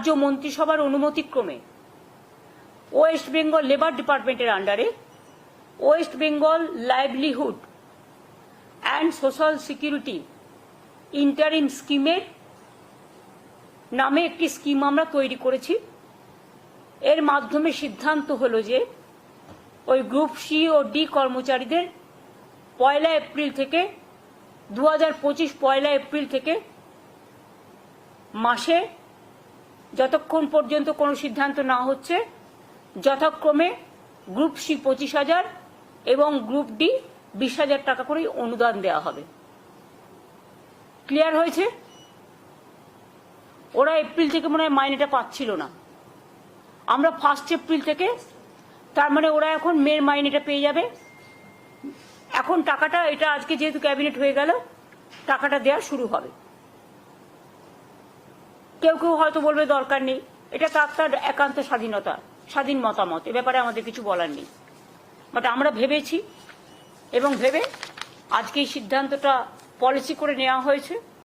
রাজ্য মন্ত্রিসভার অনুমতিক্রমে West Bengal labour ডিপার্টমেন্টের আন্ডারে West Bengal livelihood and social security interim স্কিমের নামে একটি স্কিম আমরা তৈরি করেছি। এর মাধ্যমে সিদ্ধান্ত হলো যে ওই গ্রুপ সি ও ডি কর্মচারীদের 1 এপ্রিল থেকে 2025 1 এপ্রিল থেকে মাসে যতক্ষণ পর্যন্ত কোনো সিদ্ধান্ত না হচ্ছে যথাক্রমে গ্রুপ সি 25,000 এবং গ্রুপ ডি 20,000 টাকা করে অনুদান দেওয়া হবে। ক্লিয়ার হয়েছে? ওরা এপ্রিল থেকে মনে হয় মাইনেটা পাচ্ছিল না, আমরা 1 এপ্রিল থেকে, তার মানে ওরা এখন মের মাইনেটা পেয়ে যাবে। এখন টাকাটা, এটা আজকে যেহেতু ক্যাবিনেট হয়ে গেল, টাকাটা দেওয়া শুরু হবে। কেউ কেউ হয়তো বলবে দরকার নেই, এটা তার একান্ত স্বাধীনতা, স্বাধীন মতামত, এ ব্যাপারে আমাদের কিছু বলার নেই। বাট আমরা ভেবেছি এবং ভেবে আজকে এই সিদ্ধান্তটা পলিসি করে নেওয়া হয়েছে।